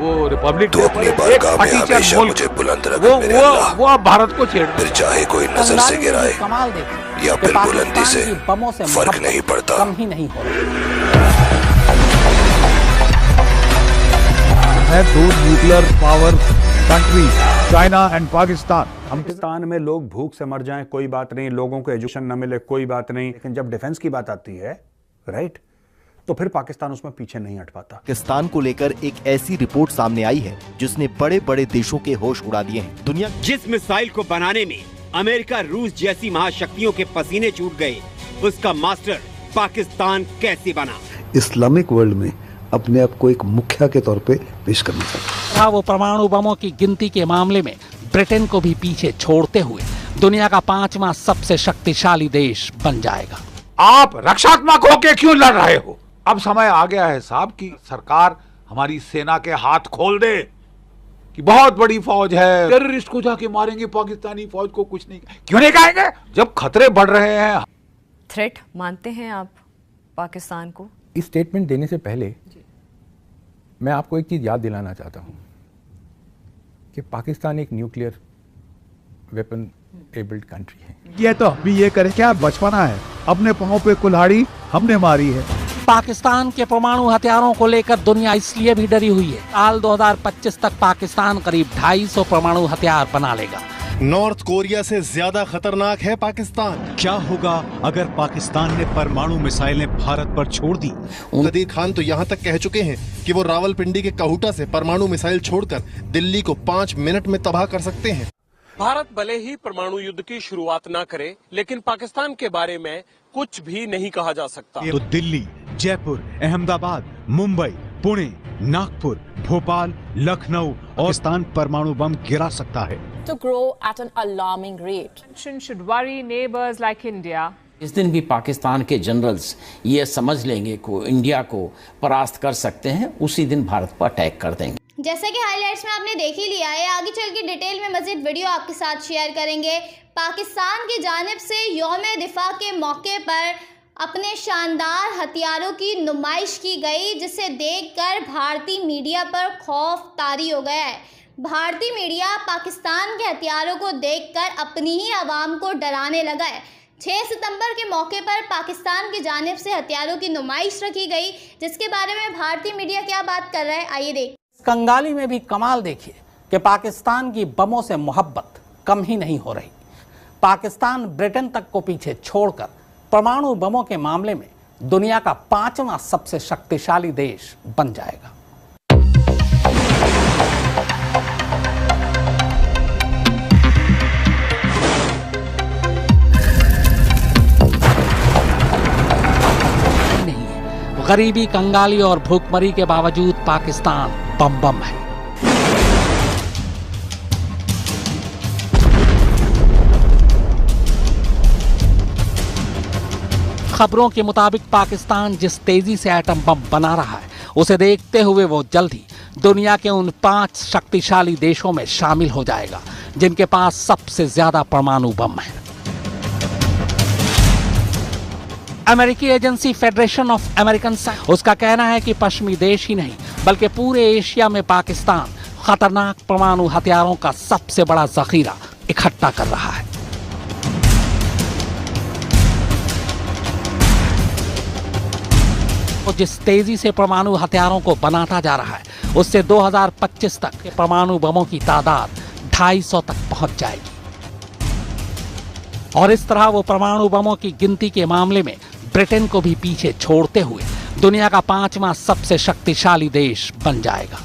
वो रिपब्लिक तू अपनी बारगाह में हमेशा मुझे बुलंद रख मेरे अल्लाह। वो अब भारत को छेड़, फिर चाहे कोई नजर से गिराए या फिर बुलंदी से, फर्क नहीं पड़ता। कम ही नहीं हो है दो nuclear power country, China and Pakistan. Pakistan में लोग भूख से मर जाएं कोई बात नहीं, लोगों को एजुकेशन न मिले कोई बात नहीं, लेकिन जब डिफेंस की बात आती है राइट, तो फिर पाकिस्तान उसमें पीछे नहीं हट पाता। पाकिस्तान को लेकर एक ऐसी रिपोर्ट सामने आई है जिसने बड़े बड़े देशों के होश उड़ा दिए हैं। दुनिया जिस मिसाइल को बनाने में अमेरिका रूस जैसी महाशक्तियों के पसीने छूट गए, उसका मास्टर पाकिस्तान कैसे बना? इस्लामिक वर्ल्ड में अपने आप को एक मुखिया के तौर पे पेश करना चाहता है। वो परमाणु बमों की गिनती के मामले में ब्रिटेन को भी पीछे छोड़ते हुए दुनिया का 5वां सबसे शक्तिशाली देश बन जाएगा। आप रक्षात्मक होके क्यों लड़ रहे हो? अब समय आ गया है साहब कि सरकार हमारी सेना के हाथ खोल दे कि बहुत बड़ी फौज है, टेररिस्ट को जाके मारेंगे, पाकिस्तानी फौज को कुछ नहीं, क्यों नहीं कहेंगे जब खतरे बढ़ रहे हैं? थ्रेट मानते हैं आप पाकिस्तान को? इस स्टेटमेंट देने से पहले मैं आपको एक चीज याद दिलाना चाहता हूं कि पाकिस्तान एक न्यूक्लियर वेपन एबल्ड कंट्री है। ये तो अभी ये करे क्या बचपना है, अपने पांव पे कुल्हाड़ी हमने मारी है। पाकिस्तान के परमाणु हथियारों को लेकर दुनिया इसलिए भी डरी हुई है। साल 2025 तक पाकिस्तान करीब 250 परमाणु हथियार बना लेगा। नॉर्थ कोरिया से ज्यादा खतरनाक है पाकिस्तान। क्या होगा अगर पाकिस्तान ने परमाणु मिसाइलें भारत पर छोड़ दी? कदीर खान तो यहाँ तक कह चुके हैं कि वो रावलपिंडी के कहूटा से परमाणु मिसाइल छोड़कर दिल्ली को 5 मिनट में तबाह कर सकते हैं। भारत भले ही परमाणु युद्ध की शुरुआत न करे, लेकिन पाकिस्तान के बारे में कुछ भी नहीं कहा जा सकता। तो दिल्ली, जयपुर, अहमदाबाद, मुंबई, पुणे, नागपुर, भोपाल, लखनऊ और पाकिस्तान परमाणु बम गिरा सकता है। To grow at an alarming rate. Should worry neighbors like India. इस दिन भी पाकिस्तान के जनरल्स ये समझ लेंगे को इंडिया को परास्त कर सकते हैं, उसी दिन भारत पर अटैक कर देंगे। जैसे कि हाइलाइट्स में आपने देख ही लिया है, आगे चल के डिटेल में मजीद वीडियो आपके साथ शेयर करेंगे। पाकिस्तान की जानिब से यौम दिफा के मौके पर अपने शानदार हथियारों की नुमाइश की गई, जिसे देखकर भारतीय मीडिया पर खौफ तारी हो गया है। भारतीय मीडिया पाकिस्तान के हथियारों को देखकर अपनी ही आवाम को डराने लगा है। 6 सितंबर के मौके पर पाकिस्तान की जानिब से हथियारों की नुमाइश रखी गई, जिसके बारे में भारतीय मीडिया क्या बात कर रहा है, आइए देख। कंगाली में भी कमाल देखिए कि पाकिस्तान की बमों से मोहब्बत कम ही नहीं हो रही। पाकिस्तान ब्रिटेन तक को पीछे छोड़कर परमाणु बमों के मामले में दुनिया का 5वां सबसे शक्तिशाली देश बन जाएगा। गरीबी, कंगाली और भूखमरी के बावजूद पाकिस्तान बम बम है। खबरों के मुताबिक पाकिस्तान जिस तेजी से एटम बम बना रहा है, उसे देखते हुए वो जल्द ही दुनिया के उन 5 शक्तिशाली देशों में शामिल हो जाएगा जिनके पास सबसे ज्यादा परमाणु बम है। अमेरिकी agency federation of American science, उसका कहना है कि पश्चिमी देश ही नहीं बल्कि पूरे एशिया में पाकिस्तान खतरनाक परमाणु हथियारों का सबसे बड़ा जखीरा इकट्ठा कर रहा है। और जिस तेजी से परमाणु हथियारों को बनाता जा रहा है, उससे 2025 तक के परमाणु बमों की तादाद 250 तक पहुंच जाएगी। और इस तरह वो परमाणु बमों की गिनती के मामले में ब्रिटेन को भी पीछे छोड़ते हुए दुनिया का 5वां सबसे शक्तिशाली देश बन जाएगा।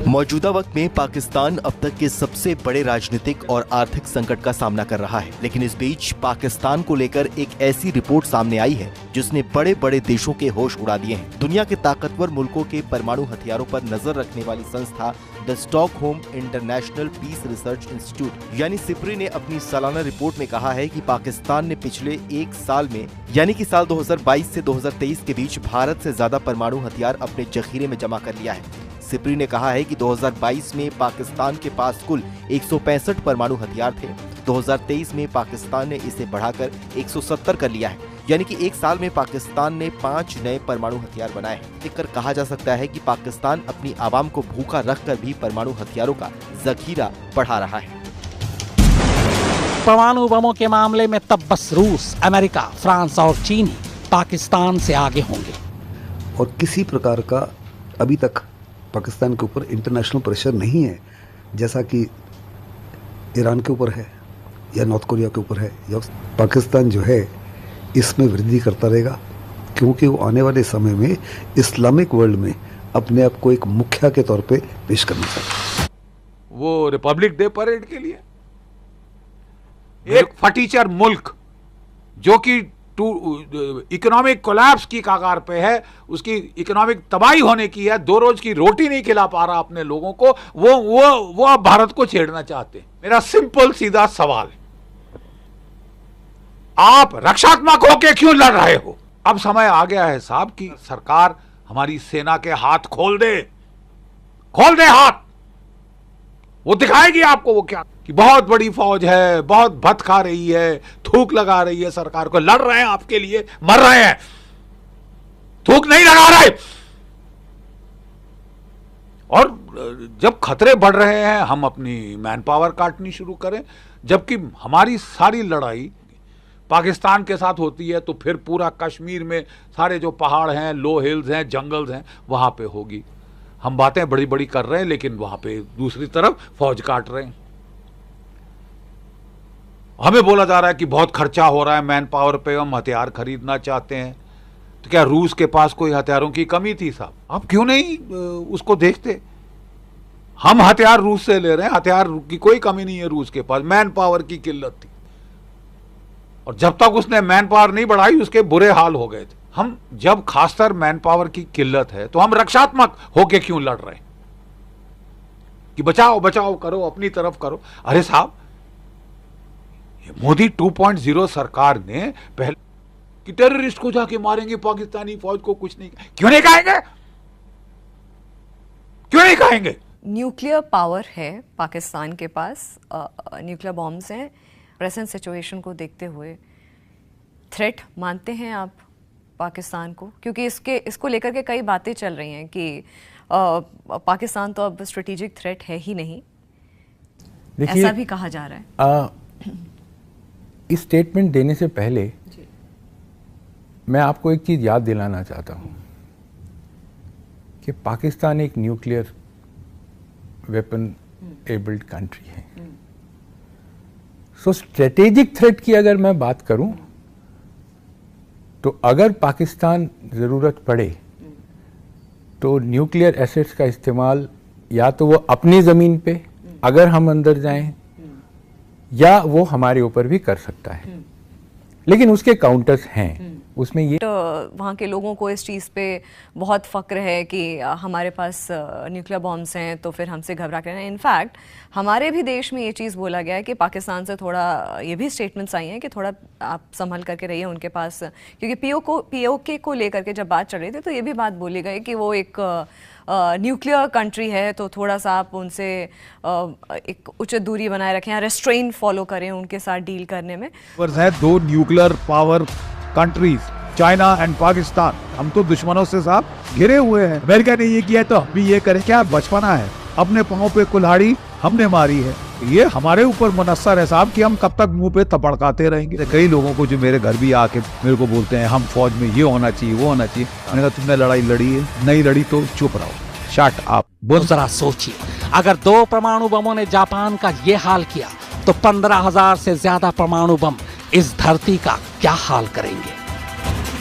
मौजूदा वक्त में पाकिस्तान अब तक के सबसे बड़े राजनीतिक और आर्थिक संकट का सामना कर रहा है, लेकिन इस बीच पाकिस्तान को लेकर एक ऐसी रिपोर्ट सामने आई है जिसने बड़े बड़े देशों के होश उड़ा दिए हैं। दुनिया के ताकतवर मुल्कों के परमाणु हथियारों पर नजर रखने वाली संस्था the Stockholm International Peace Research Institute यानी सिप्री ने अपनी सालाना रिपोर्ट में कहा है कि पाकिस्तान ने पिछले 1 साल में यानी कि साल 2022 से 2023 के बीच भारत से ज्यादा परमाणु हथियार अपने जखीरे में जमा कर लिया है। सिप्री ने कहा है कि 2022 में पाकिस्तान के पास कुल 165 परमाणु हथियार थे। 2023 में पाकिस्तान ने इसे बढ़ाकर 170 कर लिया है। यानी कि एक साल में पाकिस्तान ने 5 नए परमाणु हथियार बनाए हैं। देखकर कहा जा सकता है कि पाकिस्तान अपनी आवाम को भूखा रखकर भी परमाणु हथियारों का जखीरा बढ़ा रहा है। परमाणु बमों के मामले में तब बस रूस, अमेरिका, फ्रांस और चीन ही पाकिस्तान से आगे होंगे। और किसी प्रकार का अभी तक पाकिस्तान के ऊपर इंटरनेशनल प्रेशर नहीं है, जैसा कि ईरान के ऊपर है या नॉर्थ कोरिया के ऊपर है। या पाकिस्तान जो है इसमें वृद्धि करता रहेगा, क्योंकि वो आने वाले समय में इस्लामिक वर्ल्ड में अपने आप को एक मुखिया के तौर पे पेश करना चाहता है। वो रिपब्लिक डे परेड के लिए एक फटीचर मुल्क जो कि इकोनॉमिक कोलैप्स की कगार पे है, उसकी इकोनॉमिक तबाही होने की है, 2 रोज की रोटी नहीं खिला पा रहा अपने लोगों को, वो अब भारत को छेड़ना चाहते हैं। मेरा सिंपल सीधा सवाल है, आप रक्षात्मक होके क्यों लड़ रहे हो? अब समय आ गया है साहब कि सरकार हमारी सेना के हाथ खोल दे हाथ। वो दिखाएगी आपको वो क्या, कि बहुत बड़ी फौज है, बहुत भत खा रही है, थूक लगा रही है सरकार को। लड़ रहे हैं आपके लिए, मर रहे हैं, थूक नहीं लगा रहे। और जब खतरे बढ़ रहे हैं हम अपनी मैन पावर काटनी शुरू करें, जबकि हमारी सारी लड़ाई पाकिस्तान के साथ होती है, तो फिर पूरा कश्मीर में सारे जो पहाड़ हैं, लो हिल्स हैं, जंगल्स हैं, वहां पे होगी। हम बातें बड़ी बड़ी कर रहे हैं, लेकिन वहां पे दूसरी तरफ फौज काट रहे हैं। हमें बोला जा रहा है कि बहुत खर्चा हो रहा है मैन पावर पे, हम हथियार खरीदना चाहते हैं। तो क्या रूस के पास कोई हथियारों की कमी थी साहब? आप क्यों नहीं उसको देखते? हम हथियार रूस से ले रहे हैं, हथियार की कोई कमी नहीं है रूस के पास, मैन पावर की किल्लत थी। और जब तक उसने मैन पावर नहीं बढ़ाई उसके बुरे हाल हो गए थे। हम जब खासकर मैन पावर की किल्लत है तो हम रक्षात्मक होके क्यों लड़ रहे हैं कि बचाओ बचाओ करो, अपनी तरफ करो? अरे साहब, मोदी 2.0 सरकार ने पहले कि टेररिस्ट को जाके मारेंगे, पाकिस्तानी फौज को कुछ नहीं, क्यों नहीं कहेंगे? क्यों नहीं कहेंगे? न्यूक्लियर पावर है पाकिस्तान के पास, न्यूक्लियर बॉम्ब्स हैं। प्रेजेंट सिचुएशन को देखते हुए थ्रेट मानते हैं आप पाकिस्तान को? क्योंकि इसको लेकर के कई बातें चल रही हैं कि पाकिस्तान तो अब स्ट्रेटेजिक थ्रेट है ही नहीं, ऐसा भी कहा जा रहा है। इस स्टेटमेंट देने से पहले मैं आपको एक चीज याद दिलाना चाहता हूं कि पाकिस्तान एक न्यूक्लियर वेपन एबल्ड कंट्री है। सो स्ट्रेटेजिक थ्रेट की अगर मैं बात करूं तो अगर पाकिस्तान जरूरत पड़े तो न्यूक्लियर एसेट्स का इस्तेमाल या तो वो अपनी जमीन पे अगर हम अंदर जाएं या वो हमारे ऊपर भी कर सकता है, लेकिन उसके काउंटर्स हैं उसमें। ये तो वहाँ के लोगों को इस चीज़ पे बहुत फक्र है कि हमारे पास न्यूक्लियर बॉम्ब्स हैं तो फिर हमसे घबरा कर। इनफैक्ट हमारे भी देश में ये चीज़ बोला गया है कि पाकिस्तान से थोड़ा, ये भी स्टेटमेंट्स आई हैं कि थोड़ा आप संभल करके रहिए उनके पास, क्योंकि पीओके को लेकर के जब बात चल रही थी तो ये भी बात बोली गई कि वो एक न्यूक्लियर कंट्री है, तो थोड़ा सा आप उनसे एक उचित दूरी बनाए रखें, रेस्ट्रेन फॉलो करें उनके साथ डील करने में। है 2 nuclear power countries, China and Pakistan. हम तो दुश्मनों से साहब घिरे हुए हैं। अमेरिका ने ये किया तो हम भी ये करें क्या? बचपना है, अपने पांव पे कुल्हाड़ी हमने मारी है, ये हमारे ऊपर मुनस्सर है साहब कि हम कब तक मुंह पे थपड़काते रहेंगे। कई लोगों को जो मेरे घर भी आके मेरे को बोलते हैं हम फौज में ये होना चाहिए वो होना चाहिए। मैंने कहा तुमने लड़ाई लड़ी है, नहीं लड़ी तो चुप रहो, शट अप। जरा सोचिए, अगर 2 परमाणु बमों ने जापान का ये हाल किया तो 15,000 से ज्यादा परमाणु बम इस धरती का क्या हाल करेंगे?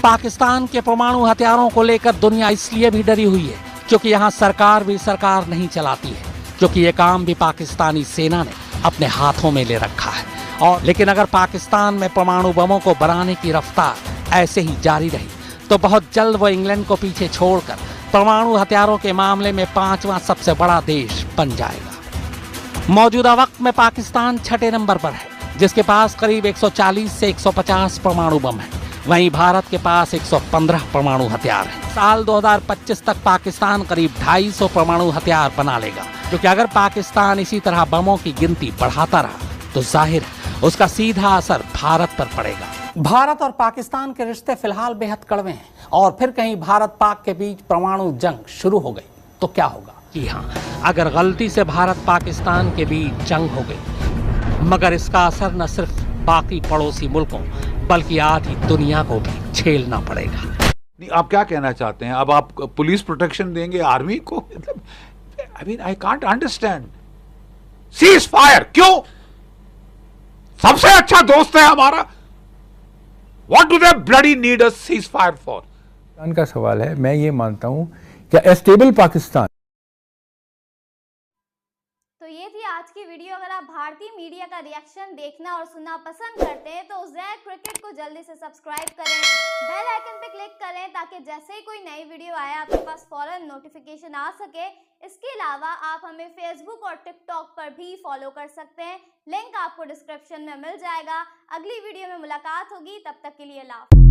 पाकिस्तान के परमाणु हथियारों को लेकर दुनिया इसलिए भी डरी हुई है क्योंकि यहाँ सरकार भी सरकार नहीं चलाती है, क्योंकि ये काम भी पाकिस्तानी सेना ने अपने हाथों में ले रखा है। और लेकिन अगर पाकिस्तान में परमाणु बमों को बनाने की रफ्तार ऐसे ही जारी रही तो बहुत जल्द वो इंग्लैंड को पीछे छोड़कर परमाणु हथियारों के मामले में 5वां सबसे बड़ा देश बन जाएगा। मौजूदा वक्त में पाकिस्तान 6ठे नंबर पर है, जिसके पास करीब 140 से 150 परमाणु बम है। वहीं भारत के पास 115 परमाणु हथियार हैं। साल 2025 तक पाकिस्तान करीब 250 परमाणु हथियार बना लेगा, क्योंकि अगर पाकिस्तान इसी तरह बमों की गिनती बढ़ाता रहा तो जाहिर है उसका सीधा असर भारत पर पड़ेगा। भारत और पाकिस्तान के रिश्ते फिलहाल बेहद कड़वे हैं और फिर कहीं भारत पाक के बीच परमाणु जंग शुरू हो गई तो क्या होगा? जी हाँ, अगर गलती से भारत पाकिस्तान के बीच जंग हो गई, मगर इसका असर न सिर्फ बाकी पड़ोसी मुल्कों बल्कि आधी दुनिया को भी झेलना पड़ेगा। नहीं, आप क्या कहना चाहते हैं? अब आप पुलिस प्रोटेक्शन देंगे आर्मी को? मतलब I mean I can't understand. Cease fire क्यों? सबसे अच्छा दोस्त है हमारा। What do they bloody need a ceasefire for? Pakistan का सवाल है, मैं ये मानता हूं कि a stable पाकिस्तान। तो ये थी आज की वीडियो। अगर आप भारतीय मीडिया का रिएक्शन देखना और सुनना पसंद करते हैं तो ज़ेड क्रिकेट को जल्दी से सब्सक्राइब करें, बेल आइकन पे क्लिक करें ताकि जैसे ही कोई नई वीडियो आए आपके पास फौरन नोटिफिकेशन आ सके। इसके अलावा आप हमें फेसबुक और टिकटॉक पर भी फॉलो कर सकते हैं, लिंक आपको डिस्क्रिप्शन में मिल जाएगा। अगली वीडियो में मुलाकात होगी, तब तक के लिए अल्लाह।